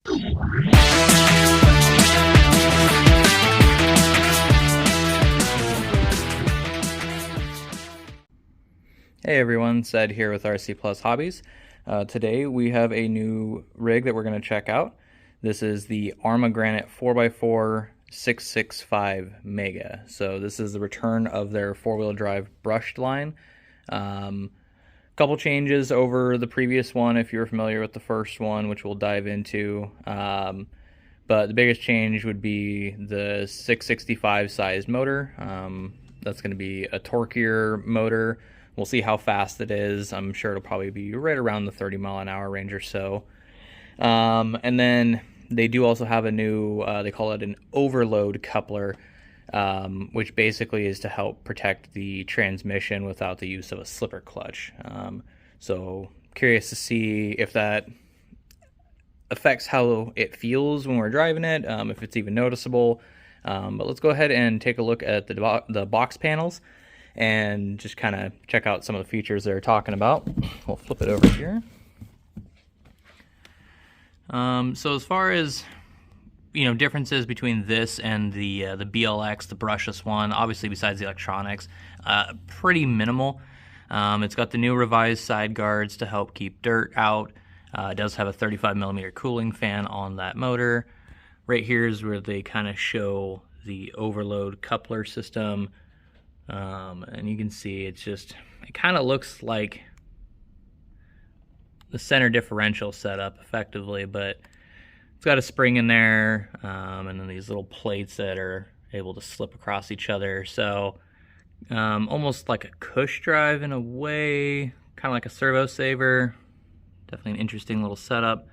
Hey everyone, Sed here with RC Plus Hobbies. Today we have a new rig that we're going to check out. This is the ARRMA Granite 4x4 665 Mega. So this is the return of their four-wheel drive brushed line. Couple changes over the previous one if you're familiar with the first one, which we'll dive into. But the biggest change would be the 665 sized motor. That's going to be a torquier motor. We'll see how fast it is. I'm sure it'll probably be right around the 30-mile-an-hour range or so. And then they do also have a new, they call it an overload coupler, which basically is to help protect the transmission without the use of a slipper clutch. So curious to see if that affects how it feels when we're driving it, if it's even noticeable. But let's go ahead and take a look at the box panels and just kind of check out some of the features they're talking about. We'll flip it over here. So as far as differences between this and the BLX, the brushless one, obviously besides the electronics, pretty minimal. It's got the new revised side guards to help keep dirt out. It does have a 35mm cooling fan on that motor. Right here is where they kind of show the overload coupler system. And you can see it kind of looks like the center differential setup effectively, but it's got a spring in there, and then these little plates that are able to slip across each other. So almost like a cush drive in a way, kind of like a servo saver. Definitely an interesting little setup.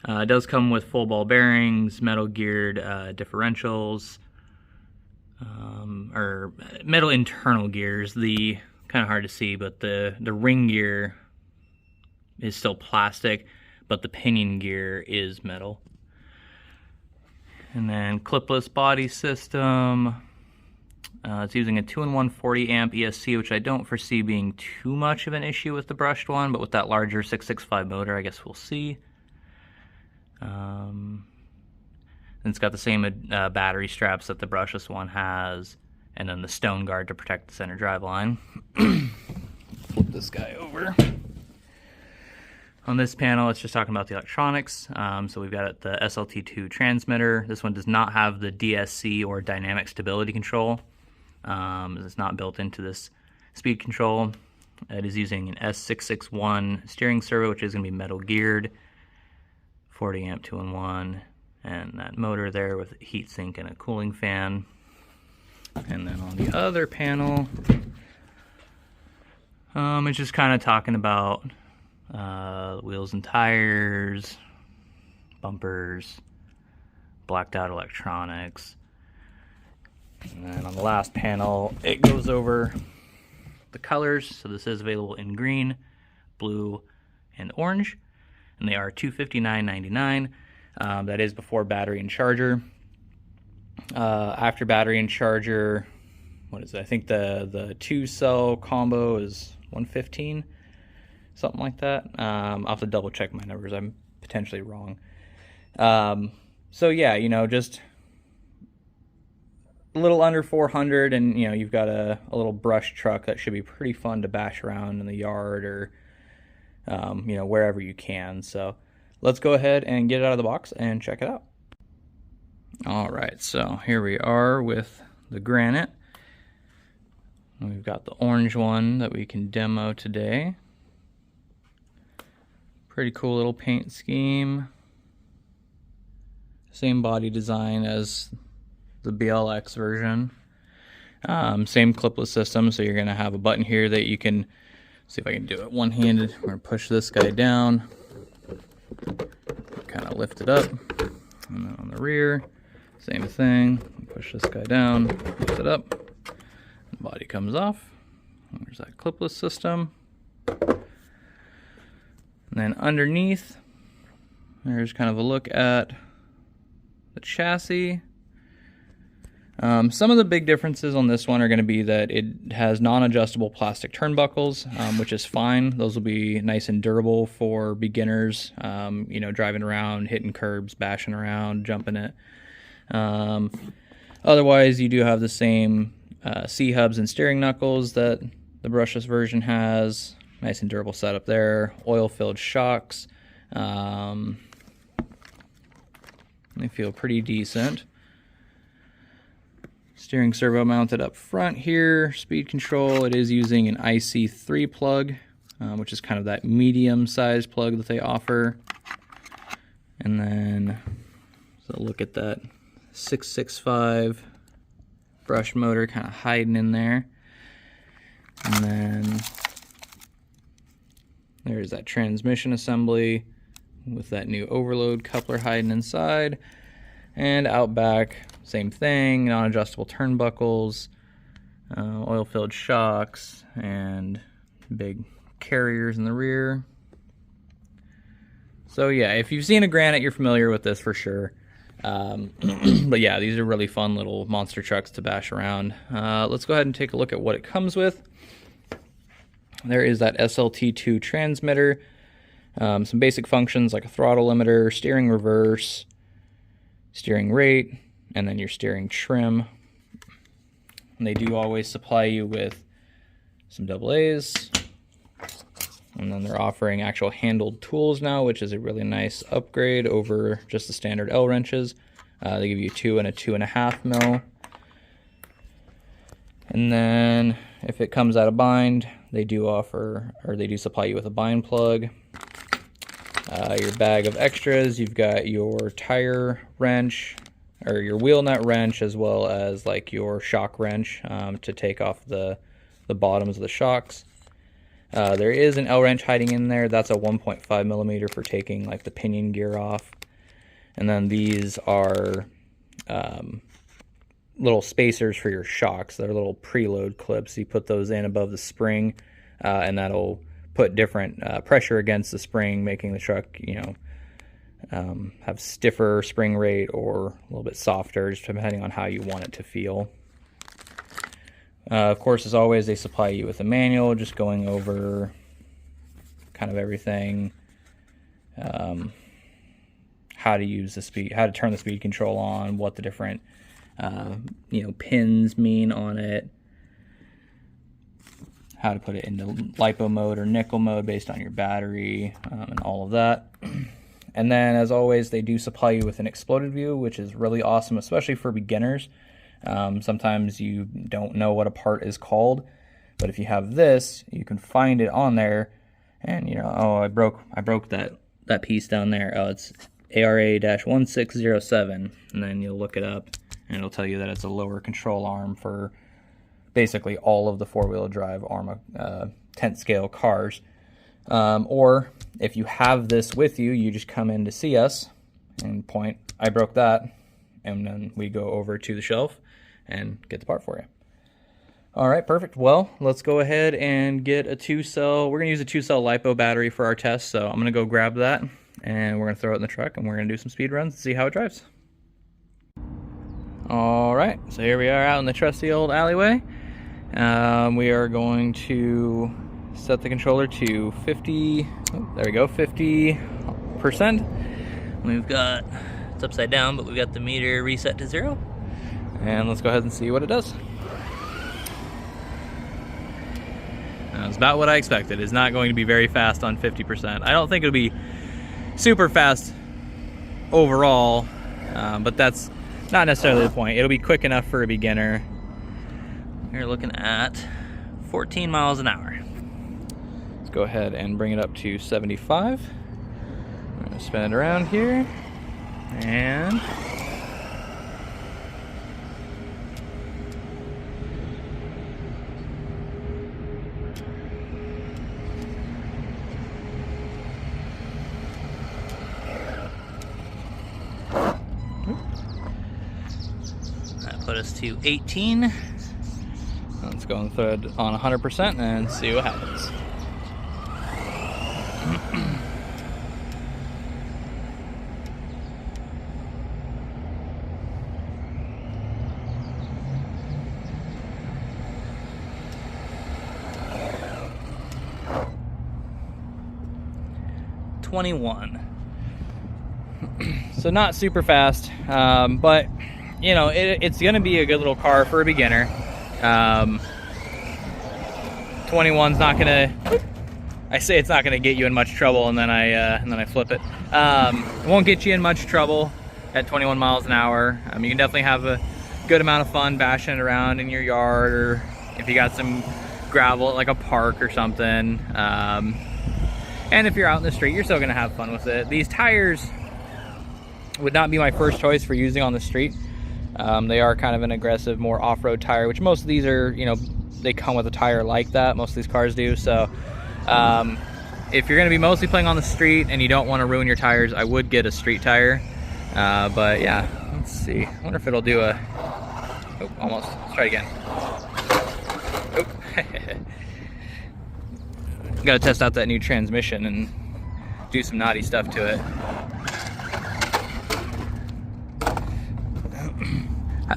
It does come with full ball bearings, metal geared differentials, or metal internal gears. The kind of hard to see, but the ring gear is still plastic, but the pinion gear is metal. And then clipless body system. It's using a 2-in-1 40 amp ESC, which I don't foresee being too much of an issue with the brushed one, but with that larger 665 motor, I guess we'll see. And it's got the same battery straps that the brushless one has, and then the stone guard to protect the center drive line. Flip this guy over. On this panel, it's just talking about the electronics. So we've got the SLT2 transmitter. This one does not have the DSC or dynamic stability control. It's not built into this speed control. It is using an S661 steering servo, which is going to be metal geared, 40 amp 2-in-1, and that motor there with a heat sink and a cooling fan. And then on the other panel, it's just kind of talking about wheels and tires, bumpers, blacked out electronics. And then on the last panel, it goes over the colors. So this is available in green, blue, and orange. And they are $259.99. That is before battery and charger. After battery and charger, what is it? I think the 2-cell combo is $115, something like that. I'll have to double check my numbers. I'm potentially wrong. So yeah, just a little under 400, and you've got a little brush truck that should be pretty fun to bash around in the yard or wherever you can. So let's go ahead and get it out of the box and check it out. All right, so here we are with the Granite. We've got the orange one that we can demo today. Pretty cool little paint scheme. Same body design as the BLX version. Same clipless system, so you're going to have a button here that you can, see if I can do it one-handed. We're going to push this guy down, kind of lift it up, and then on the rear, same thing. Push this guy down, lift it up, the body comes off. There's that clipless system. And then underneath, there's kind of a look at the chassis. Some of the big differences on this one are going to be that it has non-adjustable plastic turnbuckles, which is fine. Those will be nice and durable for beginners, you know, driving around, hitting curbs, bashing around, jumping it. Otherwise, you do have the same C-hubs and steering knuckles that the brushless version has. Nice and durable setup there. Oil-filled shocks. They feel pretty decent. Steering servo mounted up front here. Speed control, it is using an IC3 plug, which is kind of that medium-sized plug that they offer. And then, so look at that 665 brush motor kind of hiding in there. And then there's that transmission assembly with that new overload coupler hiding inside. And out back, same thing, non-adjustable turnbuckles, oil-filled shocks, and big carriers in the rear. So yeah, if you've seen a Granite, you're familiar with this for sure. But yeah, these are really fun little monster trucks to bash around. Let's go ahead and take a look at what it comes with. There is that SLT2 transmitter, some basic functions like a throttle limiter, steering reverse, steering rate, and then your steering trim. And they do always supply you with some AA's. And then they're offering actual handled tools now, which is a really nice upgrade over just the standard L wrenches. They give you 2 and a 2.5 mil. And then if it comes out of bind, they do offer, or they do supply you with a bind plug. Your bag of extras, you've got your tire wrench, or your wheel nut wrench, as well as like your shock wrench to take off the bottoms of the shocks. There is an L wrench hiding in there. That's a 1.5 millimeter for taking like the pinion gear off. And then these are little spacers for your shocks. They're little preload clips. You put those in above the spring, and that'll put different pressure against the spring, making the truck, you know, have stiffer spring rate or a little bit softer, just depending on how you want it to feel. Of course, as always, they supply you with a manual, just going over kind of everything, how to use the speed, how to turn the speed control on, what the different you know, pins mean on it, how to put it into LiPo mode or nickel mode based on your battery, and all of that. And then, as always, they do supply you with an exploded view, which is really awesome, especially for beginners. Sometimes you don't know what a part is called, but if you have this, you can find it on there, and you know, oh, I broke that piece down there. Oh, it's ARRMA-1607, and then you'll look it up, and it'll tell you that it's a lower control arm for basically all of the four-wheel drive ARRMA 10th scale cars. Or if you have this with you, you just come in to see us and point, I broke that, and then we go over to the shelf and get the part for you. All right, perfect. Well, let's go ahead and get a 2-cell. We're going to use a 2-cell LiPo battery for our test, so I'm going to go grab that, and we're going to throw it in the truck, and we're going to do some speed runs and see how it drives. All right, so here we are out in the trusty old alleyway. We are going to set the controller to 50, oh, there we go, 50%. We've got, it's upside down, but we've got the meter reset to 0. And let's go ahead and see what it does. That's about what I expected. It's not going to be very fast on 50%. I don't think it'll be super fast overall, but that's not necessarily the point. It'll be quick enough for a beginner. You're looking at 14 miles an hour. Let's go ahead and bring it up to 75. I'm going to spin it around here, and that put us to 18. Let's go and throw it on 100% and see what happens. 21. So not super fast, but you know, it's gonna be a good little car for a beginner. 21's not gonna, I say it's not gonna get you in much trouble, and then I flip it. It won't get you in much trouble at 21 miles an hour. You can definitely have a good amount of fun bashing it around in your yard, or if you got some gravel at like a park or something. And if you're out in the street, you're still gonna have fun with it. These tires would not be my first choice for using on the street. They are kind of an aggressive, more off-road tire, which most of these are, you know, they come with a tire like that. Most of these cars do. So if you're gonna be mostly playing on the street and you don't want to ruin your tires, I would get a street tire. But yeah, let's see. I wonder if it'll do a, oh, almost. Let's try it again. Oh. Got to test out that new transmission and do some naughty stuff to it.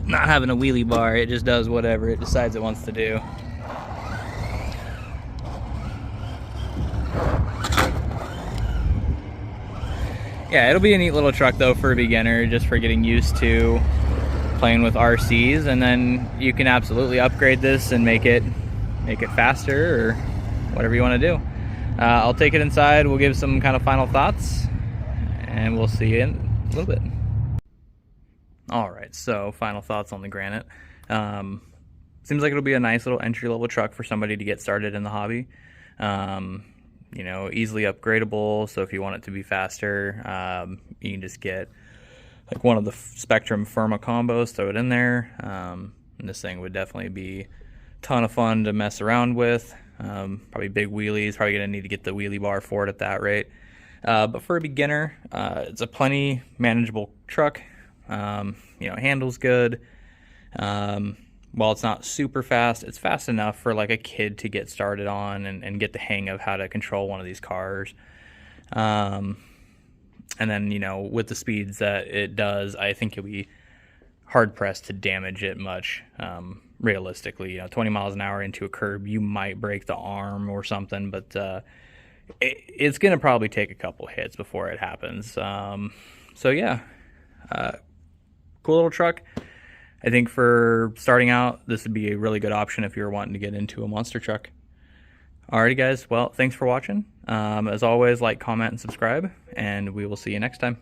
Not having a wheelie bar, it just does whatever it decides it wants to do. Yeah, it'll be a neat little truck though for a beginner, just for getting used to playing with RCs, and then you can absolutely upgrade this and make it faster or whatever you want to do. I'll take it inside, we'll give some kind of final thoughts, and we'll see you in a little bit. Alright, so final thoughts on the Granite. Seems like it'll be a nice little entry-level truck for somebody to get started in the hobby. You know, easily upgradable, so if you want it to be faster, you can just get like one of the Spektrum ARRMA combos, throw it in there. And this thing would definitely be a ton of fun to mess around with. Probably big wheelies, probably gonna need to get the wheelie bar for it at that rate. But for a beginner, it's a plenty manageable truck. You know, it handles good. While it's not super fast, it's fast enough for like a kid to get started on and get the hang of how to control one of these cars. And then, you know, with the speeds that it does, I think you'll be hard pressed to damage it much. Realistically, you know, 20 miles an hour into a curb, you might break the arm or something, but it's gonna probably take a couple hits before it happens. So yeah, cool little truck. I think for starting out, this would be a really good option if you're wanting to get into a monster truck. Alrighty guys, well, thanks for watching. As always, like, comment, and subscribe, and we will see you next time.